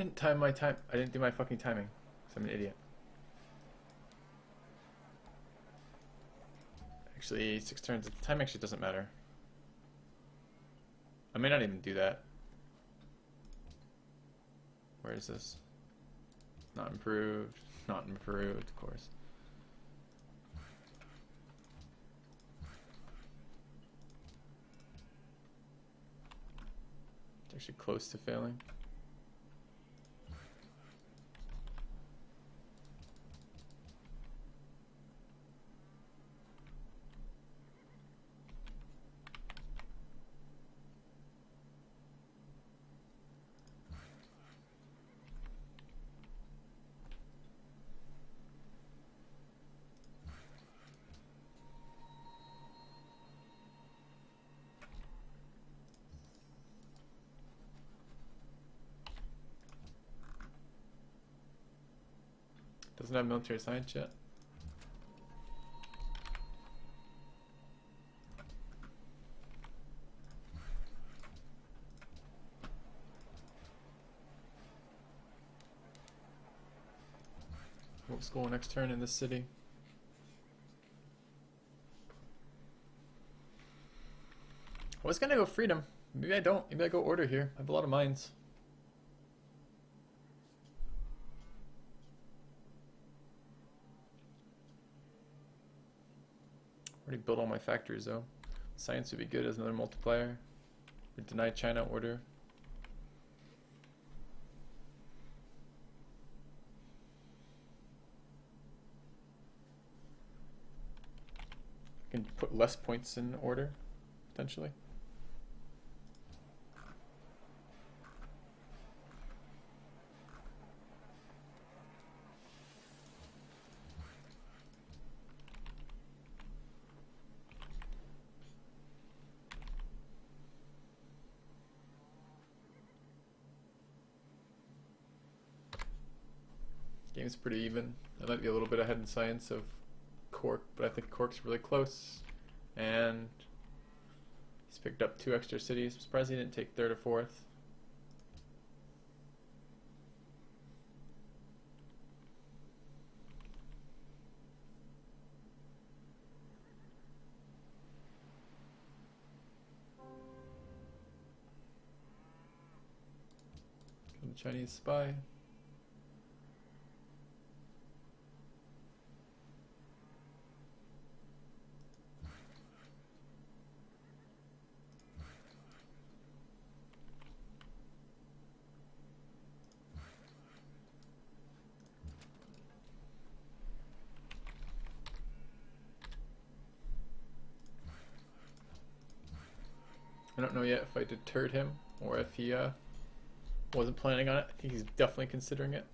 didn't time my time. I didn't do my fucking timing. 'Cause I'm an idiot. Actually, 6 turns. The time actually doesn't matter. I may not even do that. Where is this? Not improved. Not improved, of course. It's actually close to failing. Doesn't have military science yet. What's going next turn in this city? I was gonna go freedom. Maybe I don't. Maybe I go order here. I have a lot of mines. Already built all my factories though. Science would be good as another multiplier. We deny China order. I can put less points in order, potentially. Game's pretty even. I might be a little bit ahead in science of Cork, but I think Cork's really close. And he's picked up 2 extra cities. I'm surprised he didn't take 3rd or 4th. The Chinese spy. I don't know yet if I deterred him or if he wasn't planning on it. I think he's definitely considering it.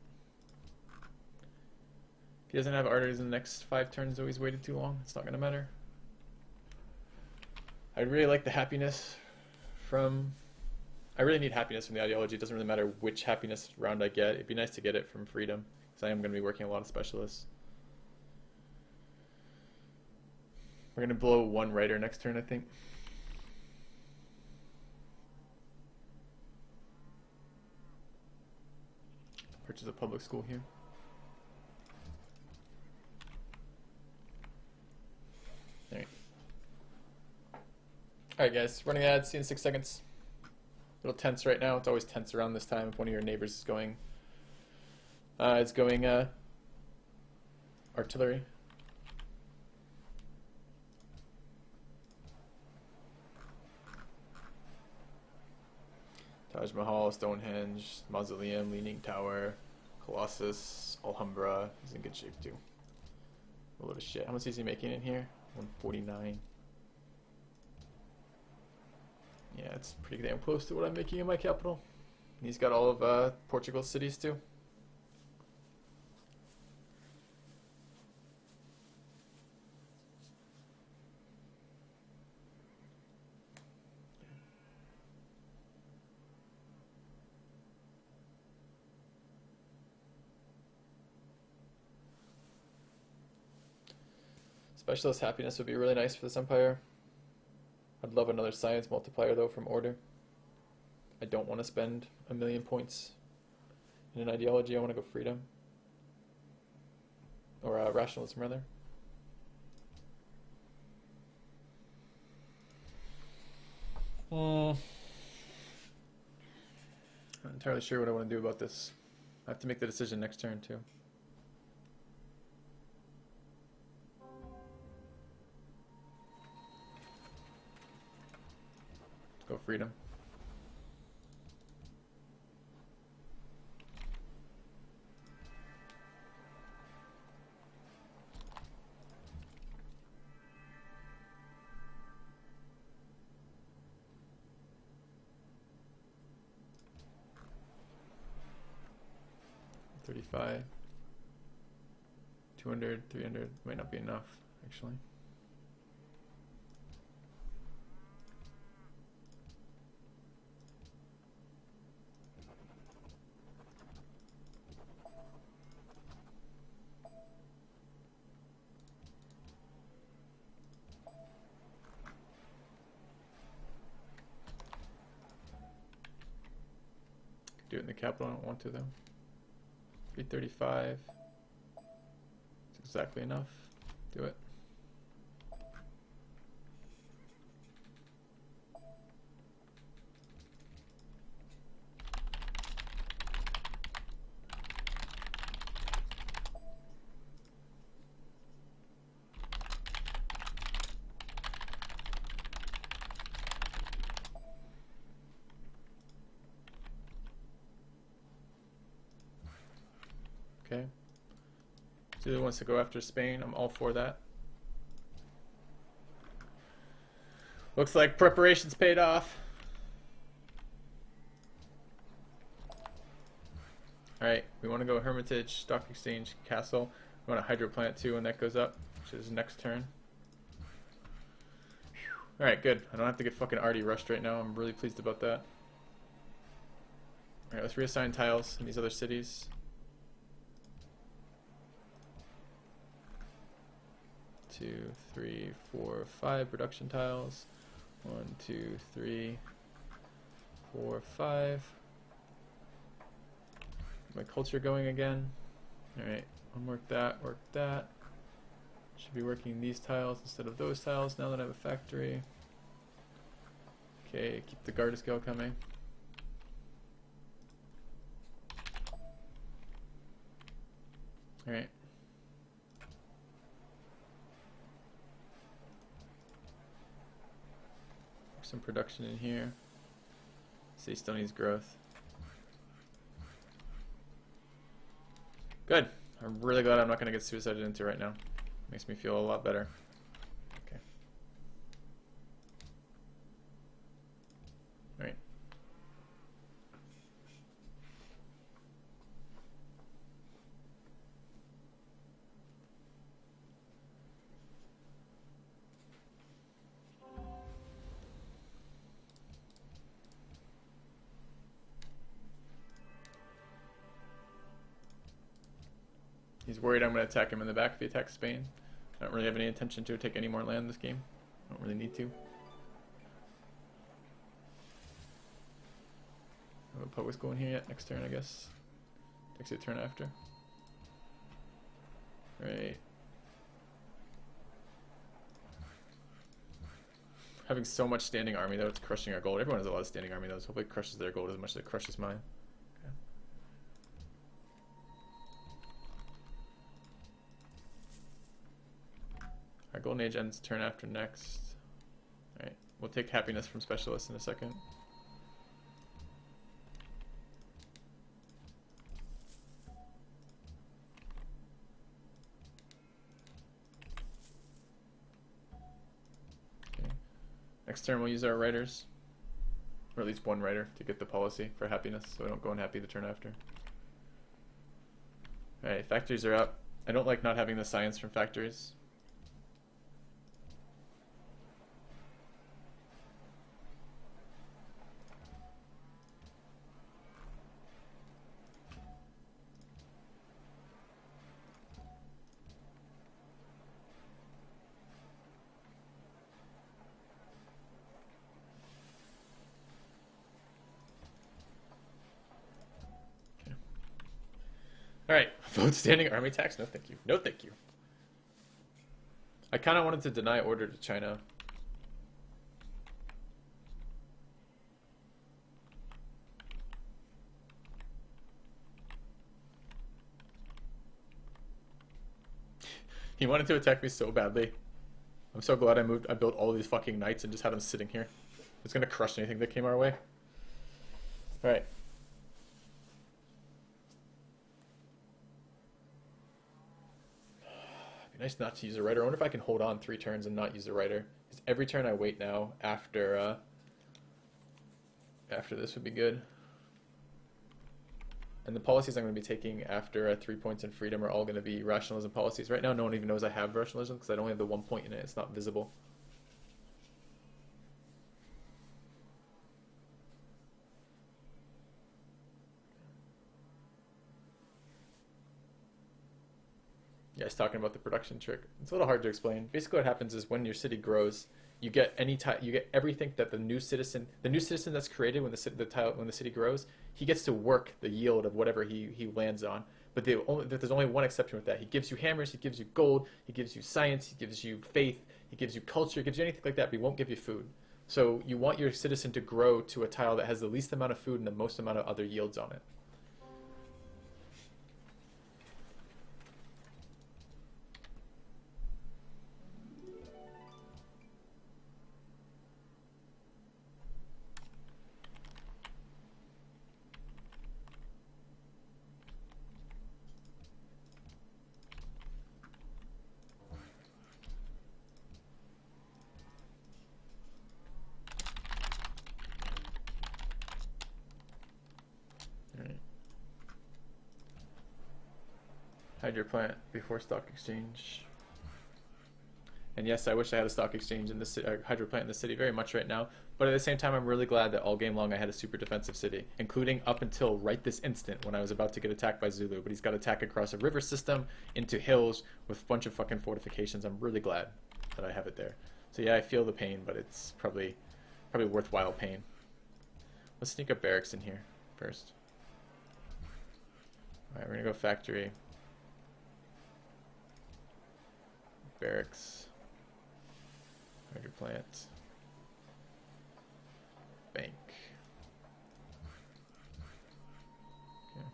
If he doesn't have arteries in the next 5 turns, though, he's waited too long. It's not going to matter. I really like the happiness from... I really need happiness from the ideology. It doesn't really matter which happiness round I get. It'd be nice to get it from freedom, because I am going to be working a lot of specialists. We're going to blow 1 writer next turn, I think. Purchase a public school here. Alright guys, running ads, see you in 6 seconds. A little tense right now. It's always tense around this time if one of your neighbors is going artillery. Taj Mahal, Stonehenge, Mausoleum, Leaning Tower, Colossus, Alhambra. He's in good shape too. A load of shit. How much is he making in here? 149. Yeah, it's pretty damn close to what I'm making in my capital. And he's got all of Portugal's cities too. Specialist happiness would be really nice for this empire. I'd love another science multiplier though from order. I don't want to spend 1,000,000 points In an ideology, I want to go freedom. Or rationalism, rather. Not entirely sure what I want to do about this. I have to make the decision next turn, too. Let's go freedom. $35, 200, 300 might not be enough, actually. Could do it in the capital, I don't want to though. 335. It's exactly enough. Do it. Okay. Chile wants to go after Spain. I'm all for that. Looks like preparations paid off. Alright, we want to go Hermitage, Stock Exchange, Castle. We want a Hydro Plant too when that goes up, which is next turn. Alright, good. I don't have to get fucking arty rushed right now. I'm really pleased about that. Alright, let's reassign tiles in these other cities. 2, 3, 4, 5 production tiles. 1, 2, 3, 4, 5. My culture going again. Alright, work that, work that. Should be working these tiles instead of those tiles now that I have a factory. Okay, keep the Garda scale coming. Alright. Some production in here. See, still needs growth. Good. I'm really glad I'm not going to get suicided into right now. Makes me feel a lot better. Okay. Alright. He's worried I'm going to attack him in the back if he attacks Spain. I don't really have any intention to take any more land this game. I don't really need to. I haven't put what's going here yet. Next turn, I guess. Takes it a turn after. Right. Having so much standing army though, it's crushing our gold. Everyone has a lot of standing army though, so hopefully it crushes their gold as much as it crushes mine. Our Golden Age ends turn after next. Alright, we'll take happiness from specialists in a second. Okay. Next turn we'll use our writers. Or at least one writer to get the policy for happiness, so we don't go unhappy the turn after. Alright, factories are up. I don't like not having the science from factories. Alright, vote standing army tax? No thank you. No thank you. I kind of wanted to deny order to China. He wanted to attack me so badly. I'm so glad I built all these fucking knights and just had them sitting here. It's gonna crush anything that came our way. Alright. It'd be nice not to use a writer. I wonder if I can hold on 3 turns and not use a writer. Because every turn I wait now after this would be good. And the policies I'm going to be taking after 3 points in freedom are all going to be rationalism policies. Right now, no one even knows I have rationalism because I only have the 1 point in it. It's not visible. Yeah, he's talking about the production trick. It's a little hard to explain. Basically, what happens is when your city grows, you get everything that the new citizen that's created when the city grows, he gets to work the yield of whatever he lands on. But there's only one exception with that. He gives you hammers, he gives you gold, he gives you science, he gives you faith, he gives you culture, he gives you anything like that, but he won't give you food. So you want your citizen to grow to a tile that has the least amount of food and the most amount of other yields on it. Hydro plant before stock exchange. And yes, I wish I had a stock exchange in the hydro plant in the city very much right now. But at the same time, I'm really glad that all game long I had a super defensive city, including up until right this instant when I was about to get attacked by Zulu. But he's got attack across a river system into hills with a bunch of fucking fortifications. I'm really glad that I have it there. So yeah, I feel the pain, but it's probably worthwhile pain. Let's sneak up barracks in here first. All right, we're gonna go factory. Barracks, hydro plant, bank. Okay.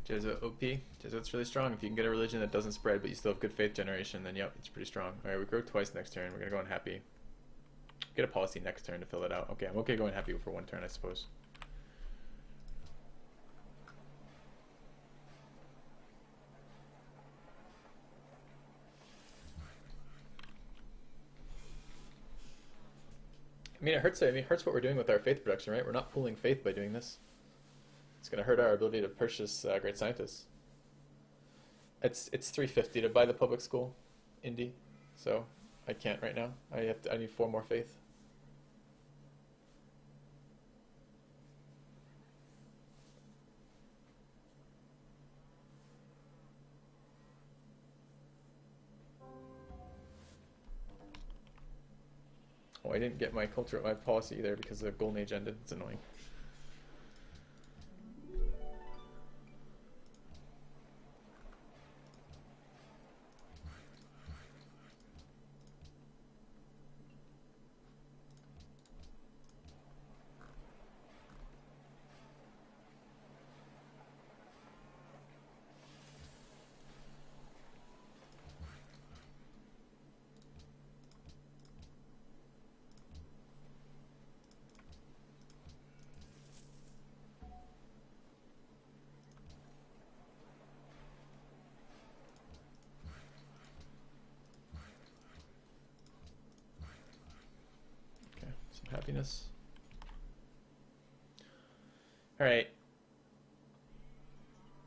Jesuit OP. Jesuit's really strong. If you can get a religion that doesn't spread, but you still have good faith generation, then yep, it's pretty strong. Alright, we grow twice next turn. We're gonna go unhappy. Get a policy next turn to fill it out. Okay, I'm okay going happy for 1 turn, I suppose. I mean, it hurts what we're doing with our faith production, right? We're not pooling faith by doing this. It's going to hurt our ability to purchase great scientists. It's $350 to buy the public school, Indy, so I can't right now. I need 4 more faith. Oh, I didn't get my policy either because the golden age ended. It's annoying. Happiness. Alright.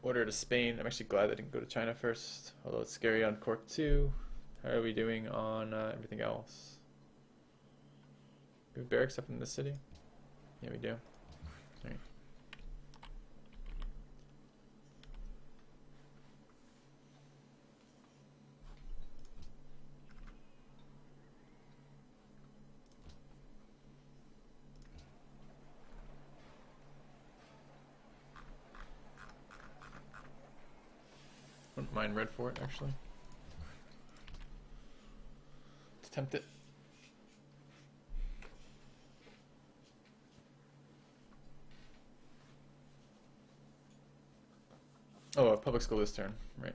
Order to Spain. I'm actually glad I didn't go to China first, although it's scary on Cork 2. How are we doing on everything else? We have barracks up in the city? Yeah, we do. Alright. Wouldn't mind red for it, actually. Let's tempt it. Oh, a public school this turn. Right.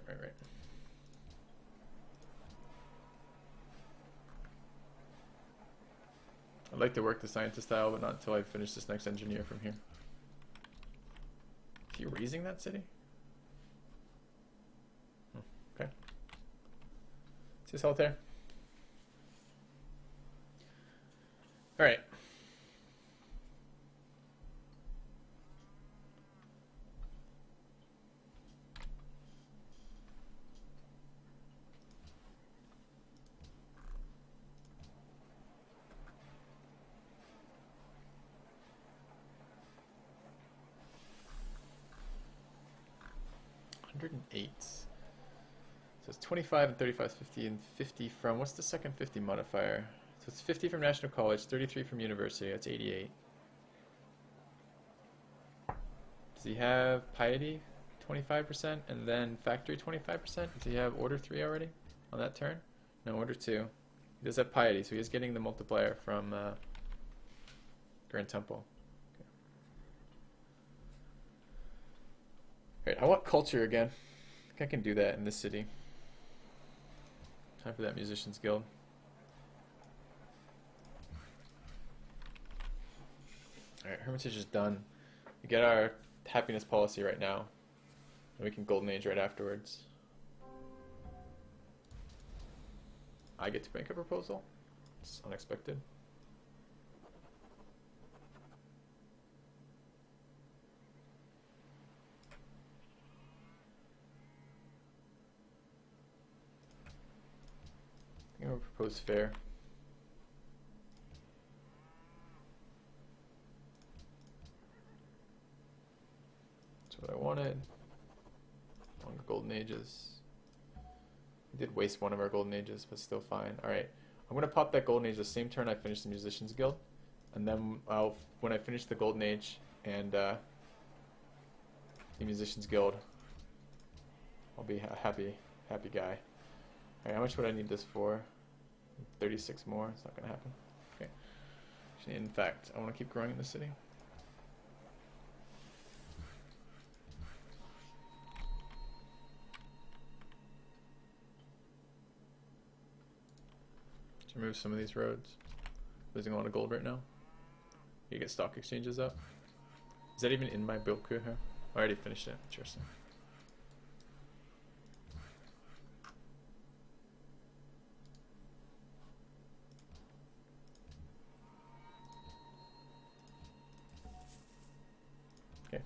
I'd like to work the scientist style, but not until I finish this next engineer from here. Is he raising that city? Okay. Is this Solitaire? Alright. $108. So it's 25 and 35 is 50 and 50 from, what's the second 50 modifier? So it's 50 from National College, 33 from University, that's 88. Does he have Piety 25% and then Factory 25%? Does he have Order 3 already on that turn? No, Order 2. He does have Piety, so he is getting the multiplier from Grand Temple. Right, I want culture again. I think I can do that in this city. Time for that Musicians Guild. Alright, Hermitage is done. We get our happiness policy right now. And we can Golden Age right afterwards. I get to make a proposal? It's unexpected. I'm going to propose fair. That's what I wanted. Longer Golden Ages. We did waste one of our Golden Ages, but still fine. Alright, I'm going to pop that Golden Age the same turn I finish the Musicians Guild. And then when I finish the Golden Age and the Musicians Guild, I'll be a happy guy. Alright, how much would I need this for? 36 more. It's not going to happen. Okay. Actually, in fact, I want to keep growing in the city. Let's remove some of these roads. Losing a lot of gold right now. You get stock exchanges up. Is that even in my build queue here? I already finished it. Interesting. Okay.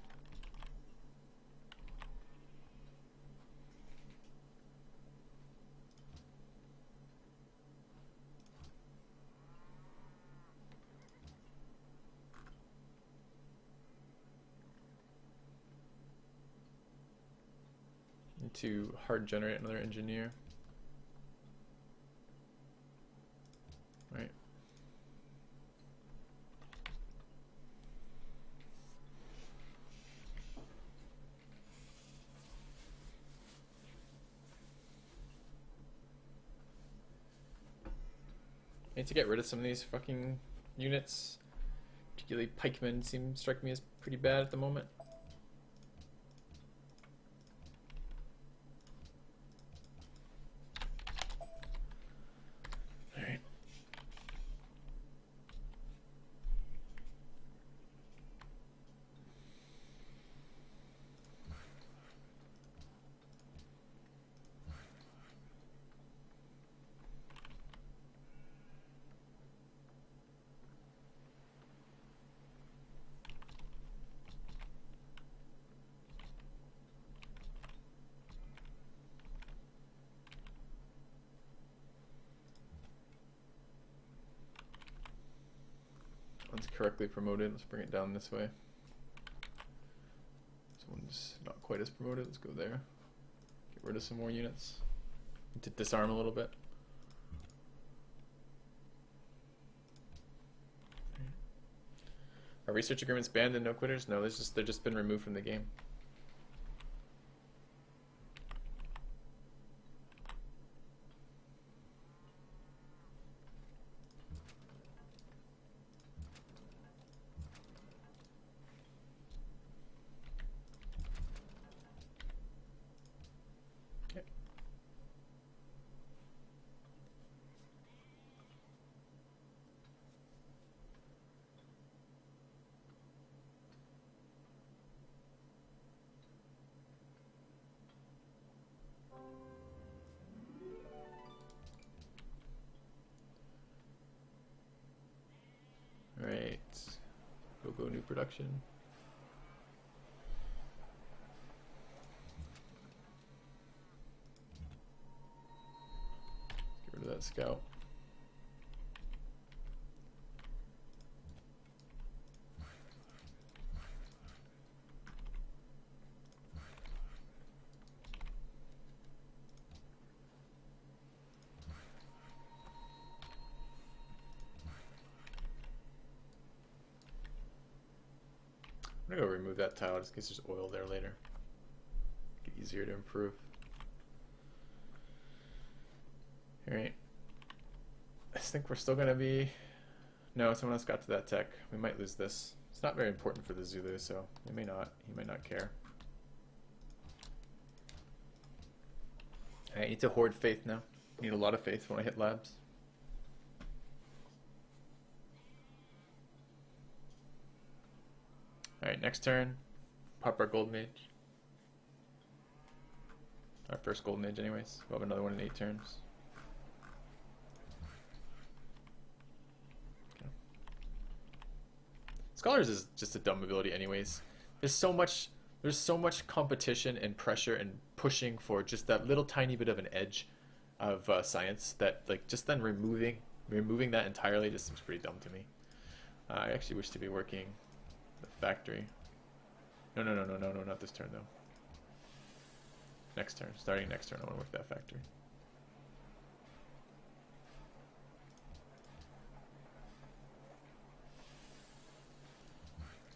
Need to hard generate another engineer. Right. I need to get rid of some of these fucking units. Particularly pikemen strike me as pretty bad at the moment. Alright. Someone's correctly promoted. Let's bring it down this way. Someone's not quite as promoted. Let's go there. Get rid of some more units. To disarm a little bit. Are research agreements banned in no quitters? No, they're just been removed from the game. Alright, go new production. Get rid of that scout. I'm gonna go remove that tile just in case there's oil there later. Get easier to improve. Alright. I think we're still gonna be... No, someone else got to that tech. We might lose this. It's not very important for the Zulu, so he may not care. I need to hoard faith now. I need a lot of faith when I hit labs. Alright, next turn, pop our gold mage. Our first gold mage anyways. We'll have another one in 8 turns. Okay. Scholars is just a dumb ability anyways. There's so much competition and pressure and pushing for just that little tiny bit of an edge of science that like just then removing that entirely just seems pretty dumb to me. I actually wish to be working the factory. No, not this turn though. Next turn, starting next turn, I want to work that factory.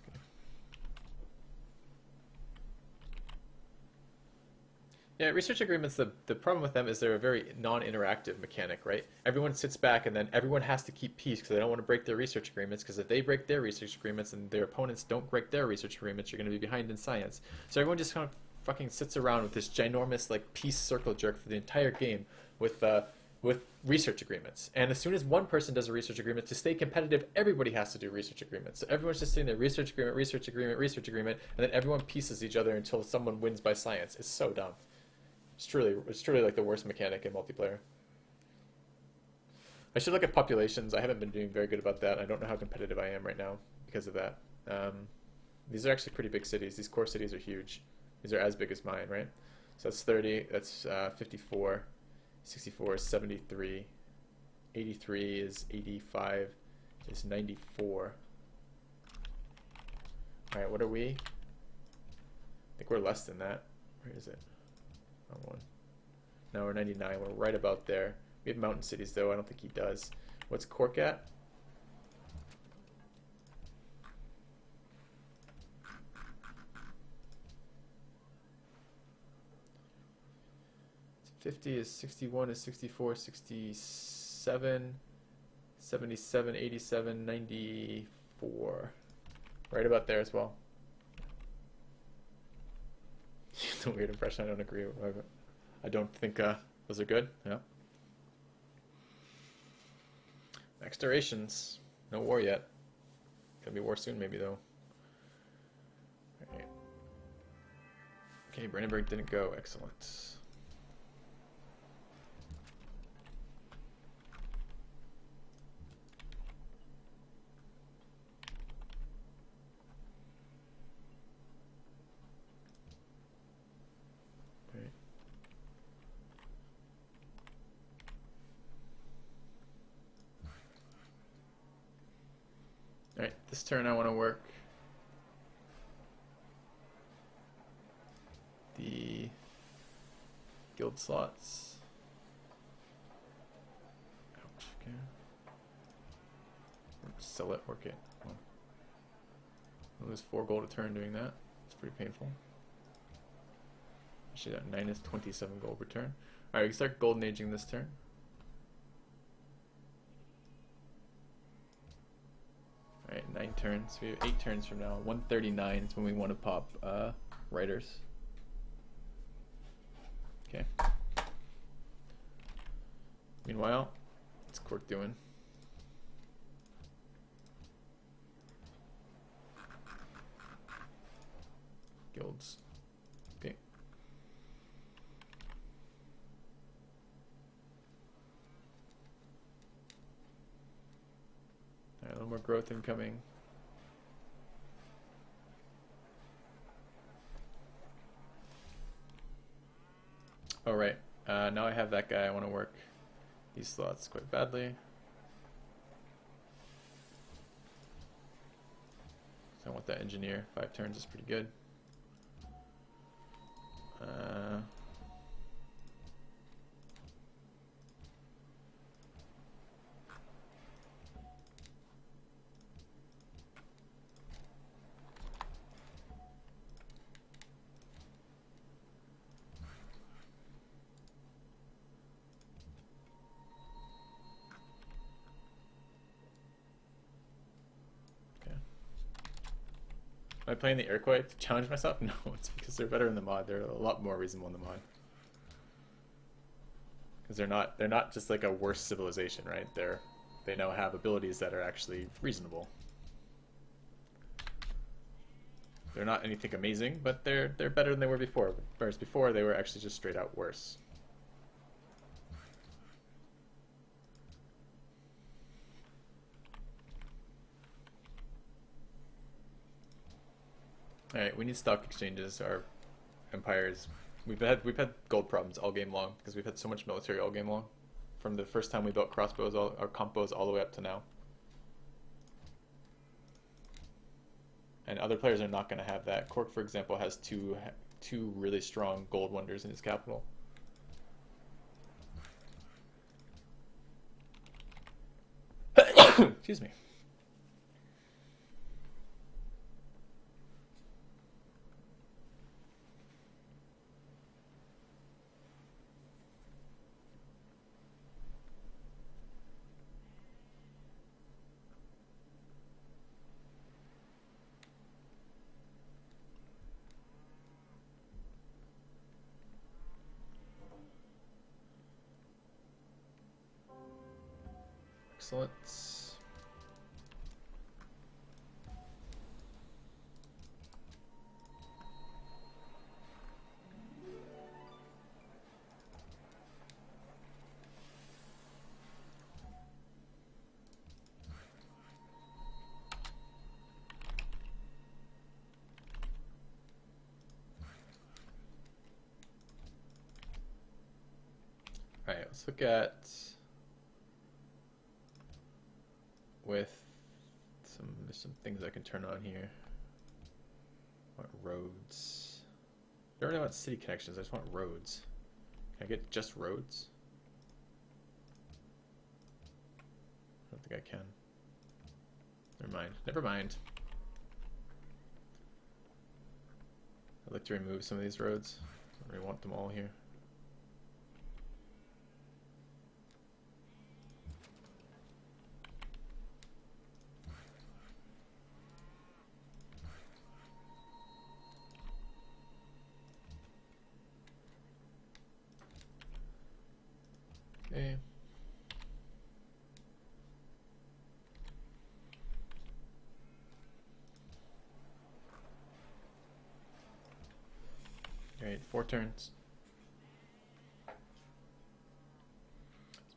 Okay. Yeah, research agreements, the problem with them is they're a very non-interactive mechanic, right? Everyone sits back and then everyone has to keep peace because they don't want to break their research agreements, because if they break their research agreements and their opponents don't break their research agreements, you're going to be behind in science. So everyone just kind of fucking sits around with this ginormous like peace circle jerk for the entire game with research agreements. And as soon as one person does a research agreement, to stay competitive, everybody has to do research agreements. So everyone's just sitting there, research agreement, research agreement, research agreement, and then everyone pieces each other until someone wins by science. It's so dumb. It's truly like the worst mechanic in multiplayer. I should look at populations. I haven't been doing very good about that. I don't know how competitive I am right now because of that. These are actually pretty big cities. These core cities are huge. These are as big as mine, right? So that's 30, that's 54, 64 is 73, 83 is 85, is 94. Alright, what are we? I think we're less than that. Where is it? Wrong one. No, we're 99. We're right about there. We have mountain cities, though. I don't think he does. What's Cork at? It's 50 is 61 is 64, 67, 77, 87, 94. Right about there as well. It's a weird impression. I don't agree with it. I don't think those are good. Yeah. Next durations. No war yet. Gonna be war soon, maybe though. All right. Okay, Brandenburg didn't go. Excellent. Alright, this turn I want to work the guild slots. Ouch, okay. Sell it, work it. Well, I'll lose 4 gold a turn doing that. It's pretty painful. Actually, that 9 is 27 gold per turn. Alright, we can start golden aging this turn. Alright, 9 turns. We have 8 turns from now. 139 is when we want to pop writers. Okay. Meanwhile, what's Kork doing? Guilds. Okay. Alright, a little more growth incoming. Oh right, now I have that guy. I want to work these slots quite badly. So I want that engineer. 5 turns is pretty good. Am I playing the Iroquois to challenge myself? No, it's because they're better in the mod. They're a lot more reasonable in the mod. Because they're not just like a worse civilization, right? They now have abilities that are actually reasonable. They're not anything amazing, but they're better than they were before. Whereas before they were actually just straight out worse. Alright, we need stock exchanges. Our empires, we've had gold problems all game long because we've had so much military all game long. From the first time we built crossbows, our comp bows, all the way up to now. And other players are not going to have that. Kork, for example, has two really strong gold wonders in his capital. Excuse me. Excellent. All right, let's look at with there's some things I can turn on here. I want roads. I don't really want city connections, I just want roads. Can I get just roads? I don't think I can. Never mind. Never mind. I'd like to remove some of these roads. I don't really want them all here. Okay. Alright, 4 turns. Some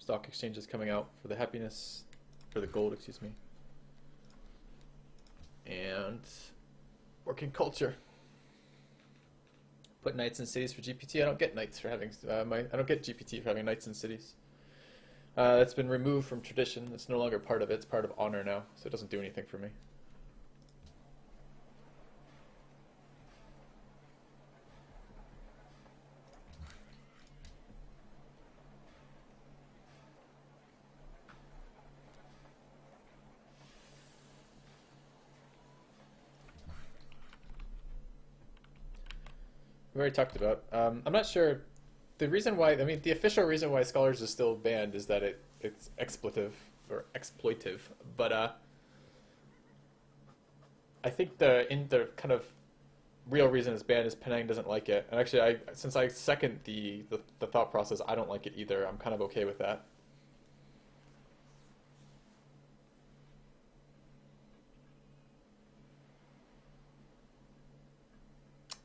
stock exchanges coming out for the happiness, for the gold, excuse me. And working culture. Put knights in cities for GPT. I don't get knights for having I don't get GPT for having knights in cities. That's been removed from tradition. It's no longer part of it. It's part of honor now, so it doesn't do anything for me. we already talked about. I'm not sure. The reason why, I mean, the official reason why Scholars is still banned is that it's expletive or exploitive. But I think the kind of real reason it's banned is Penang doesn't like it. And actually, since I second the thought process, I don't like it either. I'm kind of okay with that.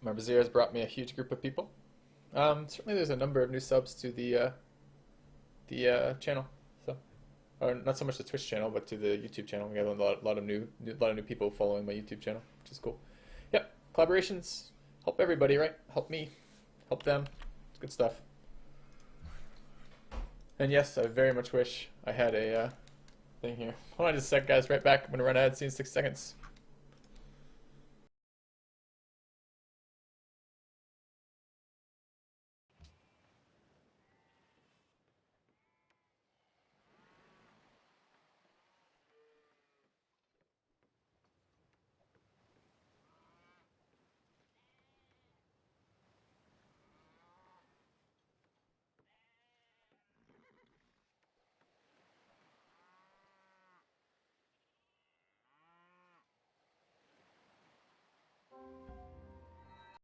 My Bazier has brought me a huge group of people. Certainly, there's a number of new subs to the channel. So, or not so much the Twitch channel, but to the YouTube channel. We have a lot of new people following my YouTube channel, which is cool. Yep, collaborations help everybody, right? Help me, help them. It's good stuff. And yes, I very much wish I had a thing here. Hold on just a sec, guys. Right back. I'm gonna run ahead. See you in 6 seconds.